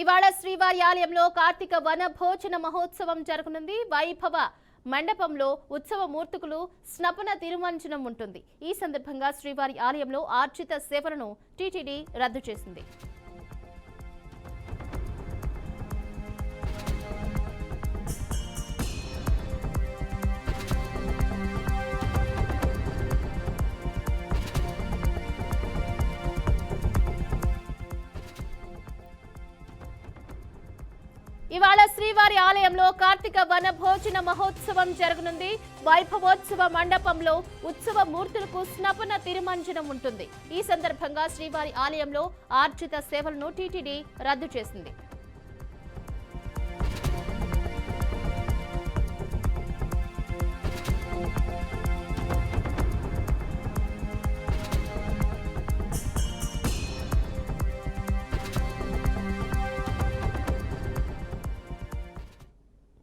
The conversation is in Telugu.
ఇవాళ శ్రీవారి ఆలయంలో కార్తీక వన భోజన మహోత్సవం జరగనుంది. వైభవ మండపంలో ఉత్సవ మూర్తులు స్నపన తిరుమంజనం ఉంటుంది. ఈ సందర్భంగా శ్రీవారి ఆలయంలో ఆర్జిత సేవలను టీటీడీ రద్దు చేసింది. ఇవాళ శ్రీవారి ఆలయంలో కార్తీక వన భోజన మహోత్సవం జరగనుంది. వైభవోత్సవ మండపంలో ఉత్సవ మూర్తులకు స్నపన తిరుమంజనం ఉంటుంది. ఈ సందర్భంగా శ్రీవారి ఆలయంలో ఆర్జిత సేవలను టీటీడీ రద్దు చేసింది.